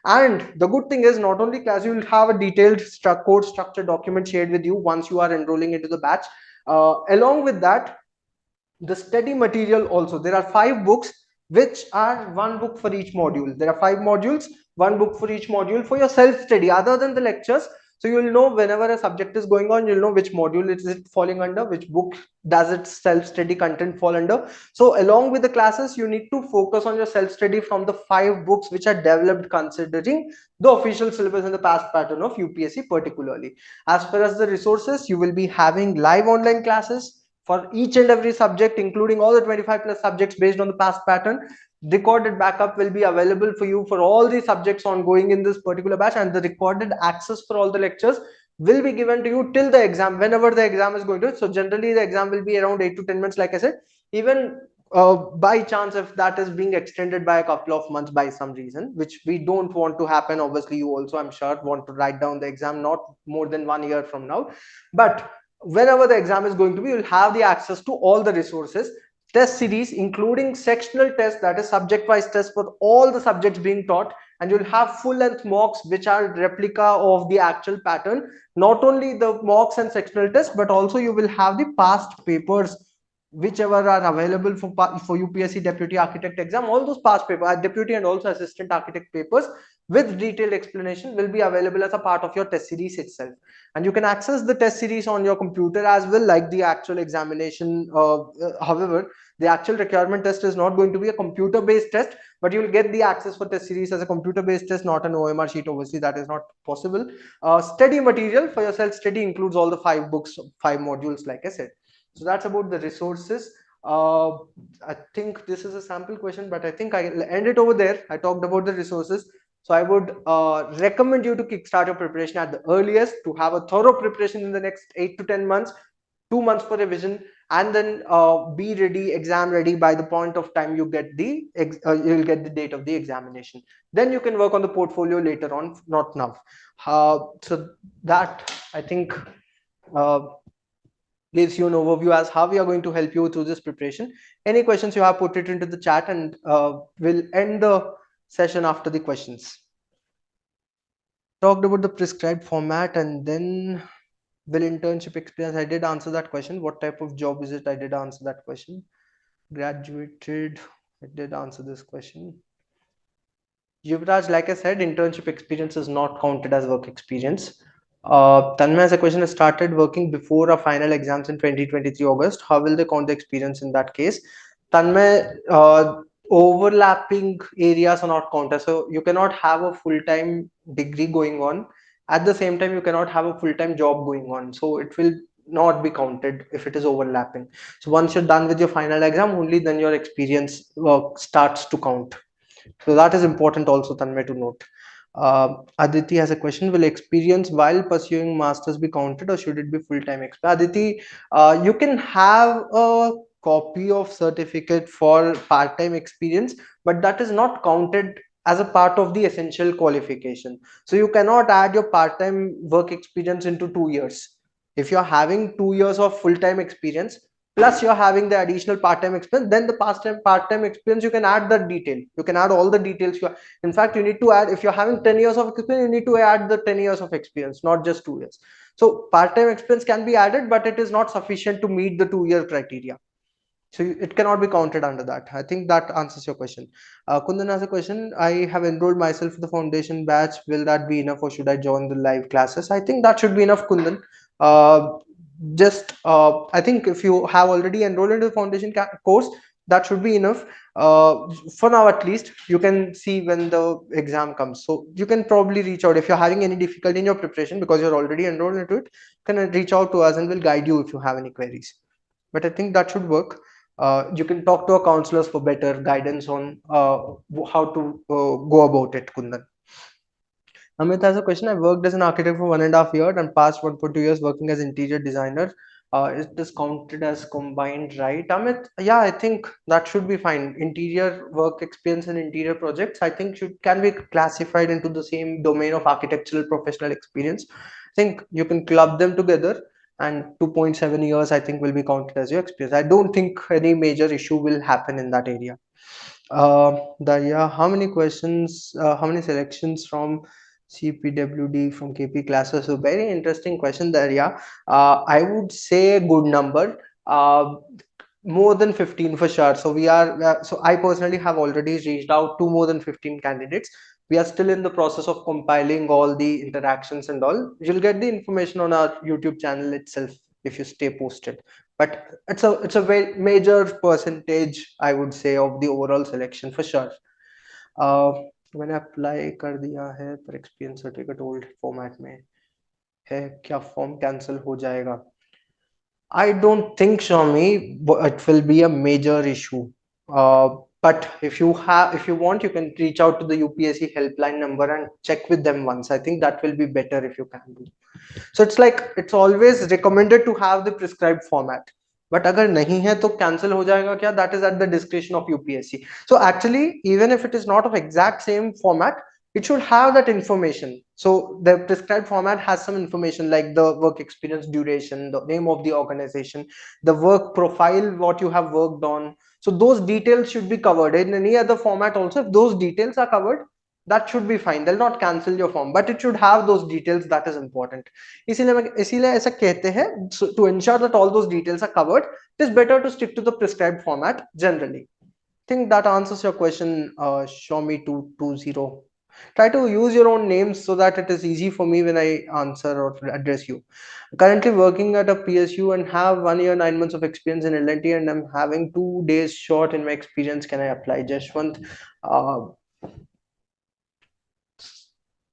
And the good thing is, not only class, you will have a detailed code structure document shared with you once you are enrolling into the batch. Along with that, the study material also, there are 5 books which are 1 book for each module. There are 5 modules, 1 book for each module for your self study other than the lectures. So you will know whenever a subject is going on, you'll know which module is it falling under, which book does its self-study content fall under. So along with the classes, you need to focus on your self-study from the 5 books which are developed considering the official syllabus and the past pattern of UPSC particularly. As far as the resources, you will be having live online classes for each and every subject, including all the 25 plus subjects based on the past pattern. Recorded backup will be available for you for all the subjects ongoing in this particular batch, and the recorded access for all the lectures will be given to you till the exam, whenever the exam is going to. So generally the exam will be around 8 to 10 months, like I said. Even by chance, if that is being extended by a couple of months by some reason, which we don't want to happen, obviously you also, I'm sure, want to write down the exam not more than 1 year from now, but whenever the exam is going to be, you'll have the access to all the resources, test series including sectional tests, that is subject wise tests for all the subjects being taught, and you'll have full length mocks which are replica of the actual pattern. Not only the mocks and sectional tests, but also you will have the past papers whichever are available for UPSC deputy architect exam. All those past papers, deputy and also assistant architect papers with detailed explanation will be available as a part of your test series itself, and you can access the test series on your computer as well, like the actual examination. However, the actual requirement test is not going to be a computer based test, but you will get the access for test series as a computer based test, not an OMR sheet. Obviously that is not possible. Study material for your self study includes all the 5 books, 5 modules, like I said. So that's about the resources. I think this is a sample question, but I think I'll end it over there. I talked about the resources. So I would recommend you to kickstart your preparation at the earliest to have a thorough preparation in the next 8 to 10 months. 2 months for revision, and then be ready, exam ready by the point of time you get the you'll get the date of the examination. Then you can work on the portfolio later on, not now. So that, I think, uh, gives you an overview as how we are going to help you through this preparation. Any questions you have, put it into the chat, and we'll end the session after the questions. Talked about the prescribed format, and then will internship experience. I did answer that question. What type of job is it? I did answer that question. Graduated. I did answer this question. Yuvraj, like I said, internship experience is not counted as work experience. Tanmay has a question. I started working before our final exams in 2023 August. How will they count the experience in that case? Tanmay, overlapping areas are not counted. So you cannot have a full-time degree going on. At the same time, you cannot have a full-time job going on. So it will not be counted if it is overlapping. So once you're done with your final exam, only then your experience starts to count. So that is important also, Tanmay, to note. Aditi has a question. Will experience while pursuing masters be counted, or should it be full-time experience? Aditi, you can have a copy of certificate for part-time experience, but that is not counted as a part of the essential qualification. So you cannot add your part-time work experience into 2 years. If you're having 2 years of full-time experience, plus you're having the additional part-time experience, then the part-time experience, you can add that detail, you can add all the details. In fact, you need to add, if you're having 10 years of experience, you need to add the 10 years of experience, not just 2 years. So part-time experience can be added, but it is not sufficient to meet the 2-year criteria, so it cannot be counted under that. I think that answers your question. Kundan has a question. I have enrolled myself for the foundation batch. Will that be enough, or should I join the live classes? I think that should be enough, Kundan. I think if you have already enrolled into the foundation course, that should be enough. For now, at least, you can see when the exam comes. So you can probably reach out if you're having any difficulty in your preparation, because you're already enrolled into it. You can reach out to us and we'll guide you if you have any queries. But I think that should work. You can talk to our counselors for better guidance on how to go about it, Kundan. Amit has a question. I worked as an architect for 1.5 years and past 1.2 years working as interior designer. Is this counted as combined, right? Amit, yeah, I think that should be fine. Interior work experience and interior projects, I think, can be classified into the same domain of architectural professional experience. I think you can club them together, and 2.7 years, I think, will be counted as your experience. I don't think any major issue will happen in that area. Daria, how many questions, how many selections from CPWD from KP classes? So very interesting question, Daria. I would say a good number, more than 15 for sure. So so I personally have already reached out to more than 15 candidates. We are still in the process of compiling all the interactions and all. You'll get the information on our YouTube channel itself if you stay posted. But it's a very major percentage, I would say, of the overall selection for sure. मैंने apply कर दिया है पर experience certificate old format में है, क्या form cancel हो जाएगा? I don't think, Shami, it will be a major issue. But if you want, you can reach out to the UPSC helpline number and check with them once. I think that will be better if you can do. So it's always recommended to have the prescribed format. But अगर नहीं है तो cancel हो जाएगा क्या? That is at the discretion of UPSC. So actually, even if it is not of exact same format, it should have that information. So the prescribed format has some information like the work experience duration, the name of the organization, the work profile, what you have worked on. So those details should be covered. In any other format also, if those details are covered, that should be fine. They'll not cancel your form, but it should have those details. That is important. इसीलिए ऐसा कहते हैं, so to ensure that all those details are covered, it is better to stick to the prescribed format generally. I think that answers your question, Xiaomi220. Try to use your own names so that it is easy for me when I answer or address you. Currently working at a PSU and have 1 year 9 months of experience in L&T, and I'm having 2 days short in my experience. Can I apply? Jashwant,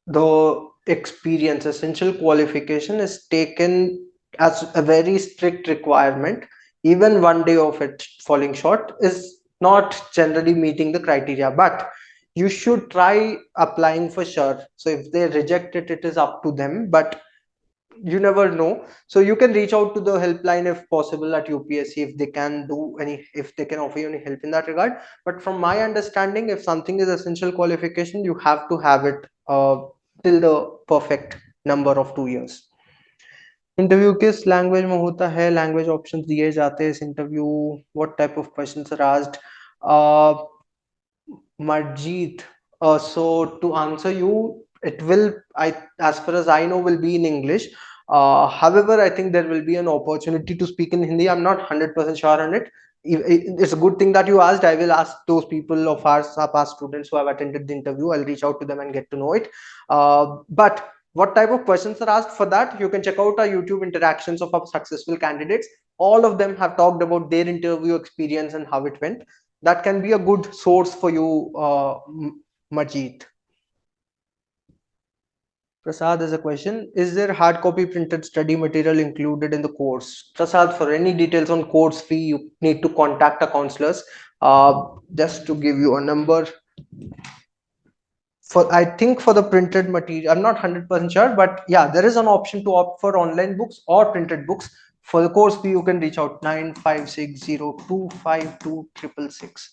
the experience essential qualification is taken as a very strict requirement. Even 1 day of it falling short is not generally meeting the criteria, but you should try applying for sure. So if they reject it, it is up to them, but you never know. So you can reach out to the helpline if possible at UPSC, if they can do any, if they can offer you any help in that regard. But from my understanding, if something is essential qualification, you have to have it till the perfect number of 2 years. Interview किस language में होता है, language options दिए जाते हैं इस interview, what type of questions are asked. Marjeet, so to answer you, it will, as far as I know, will be in English. However, I think there will be an opportunity to speak in Hindi. I'm not 100% sure on it. It's a good thing that you asked. I will ask those people of ours, our past students who have attended the interview. I'll reach out to them and get to know it. But what type of questions are asked, for that, you can check out our YouTube interactions of our successful candidates. All of them have talked about their interview experience and how it went. That can be a good source for you, Majid. Prasad has a question. Is there hard copy printed study material included in the course? Prasad, for any details on course fee, you need to contact our counselors. Just to give you a number, for I think for the printed material, I'm not 100% sure, but yeah, there is an option to opt for online books or printed books. For the course fee, you can reach out 9560252666.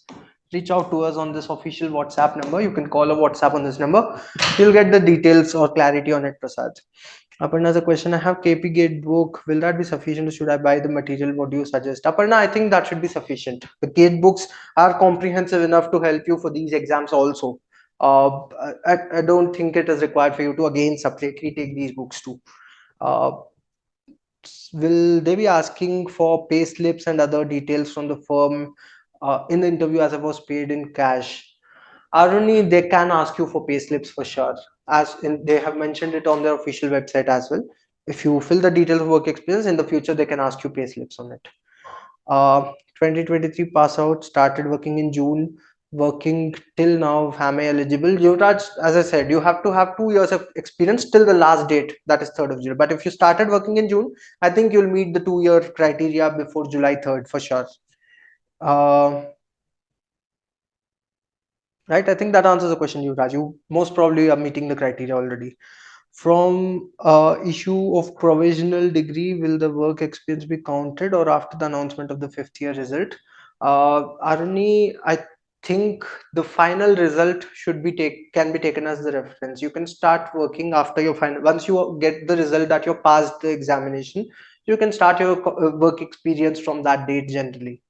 Reach out to us on this official WhatsApp number. You can call or WhatsApp on this number. You'll get the details or clarity on it, Prasad. Aparna has a question. I have KP Gate book. Will that be sufficient, or should I buy the material? What do you suggest? Aparna, I think that should be sufficient. The Gate books are comprehensive enough to help you for these exams also. I don't think it is required for you to again separately take these books too. Uh, will they be asking for pay slips and other details from the firm in the interview, as I was paid in cash? Aruni, they can ask you for pay slips for sure, as in they have mentioned it on their official website as well. If you fill the details of work experience in the future, they can ask you pay slips on it. 2023 pass out, started working in June, working till now. Am I eligible? Yuvraj, as I said, you have to have 2 years of experience till the last date, that is 3rd of July. But if you started working in June, I think you'll meet the 2 year criteria before July 3rd for sure. Right, I think that answers the question, Yuvraj. You most probably are meeting the criteria already. From issue of provisional degree, will the work experience be counted or after the announcement of the 5th year result? Aruni, I think the final result should be can be taken as the reference. You can start working after your final. Once you get the result that you passed the examination, you can start your work experience from that date generally.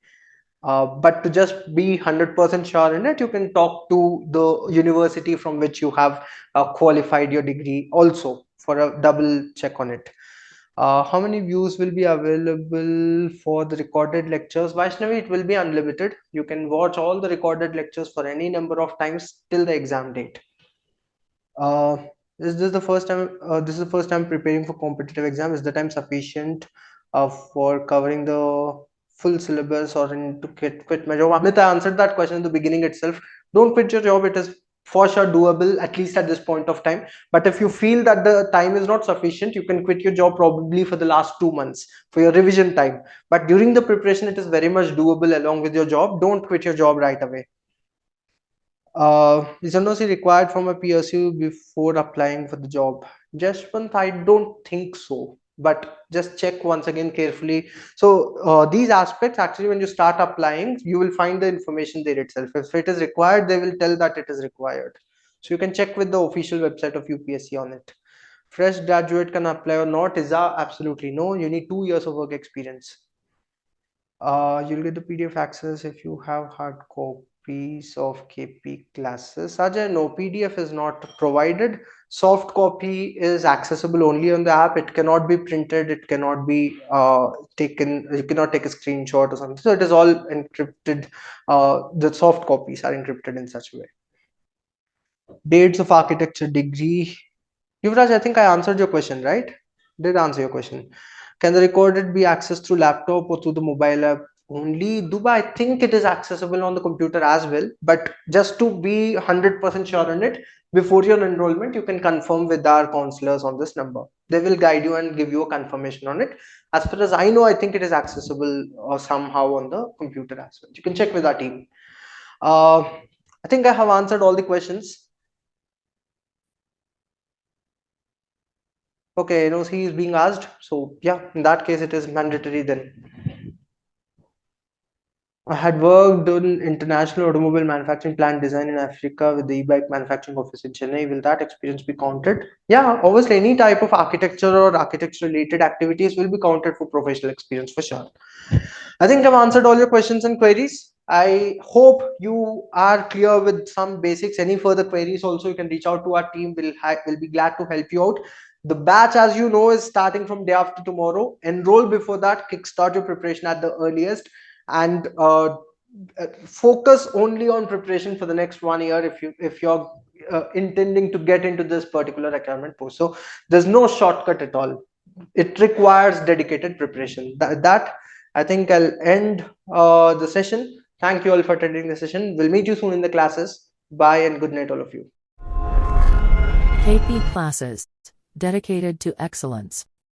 But to just be 100% sure in it, you can talk to the university from which you have qualified your degree also for a double check on it. How many views will be available for the recorded lectures? Vaishnavi, it will be unlimited. You can watch all the recorded lectures for any number of times till the exam date. Uh, is this the first time? This is the first time preparing for competitive exam. Is the time sufficient for covering the full syllabus, or in to quit my job? Amit, I answered that question in the beginning itself. Don't quit your job. It is for sure doable, at least at this point of time. But if you feel that the time is not sufficient, you can quit your job probably for the last 2 months for your revision time. But during the preparation, it is very much doable along with your job. Don't quit your job right away. Is NOC required from a PSU before applying for the job? Jashwant, I don't think so, but just check once again carefully. So these aspects, actually, when you start applying, you will find the information there itself. If it is required, they will tell that it is required. So you can check with the official website of UPSC on it. Fresh graduate can apply or not? Is absolutely no. You need 2 years of work experience. You'll get the PDF access if you have hard copies of KP classes. Ajay, no, PDF is not provided. Soft copy is accessible only on the app. It cannot be printed. It cannot be taken. You cannot take a screenshot or something. So it is all encrypted. The soft copies are encrypted in such a way. Dates of architecture degree. Yuvraj, I think I answered your question, right? Did answer your question. Can the recorded be accessed through laptop or through the mobile app only? Duba, I think it is accessible on the computer as well. But just to be 100% sure on it, before your enrollment, you can confirm with our counselors on this number. They will guide you and give you a confirmation on it. As far as I know, I think it is accessible somehow on the computer as well. You can check with our team. I think I have answered all the questions. Okay, NOC is being asked. So yeah, in that case, it is mandatory then. I had worked on international automobile manufacturing plant design in Africa with the e-bike manufacturing office in Chennai. Will that experience be counted? Yeah, obviously any type of architecture or architecture related activities will be counted for professional experience for sure. I think I've answered all your questions and queries. I hope you are clear with some basics. Any further queries also you can reach out to our team. We'll be glad to help you out. The batch, as you know, is starting from day after tomorrow. Enroll before that, kickstart your preparation at the earliest, and focus only on preparation for the next 1 year if you're intending to get into this particular requirement post. So there's no shortcut at all. It requires dedicated preparation. That I think I'll end the session. Thank you all for attending the session. We'll meet you soon in the classes. Bye and good night, all of you. KP Classes, dedicated to excellence.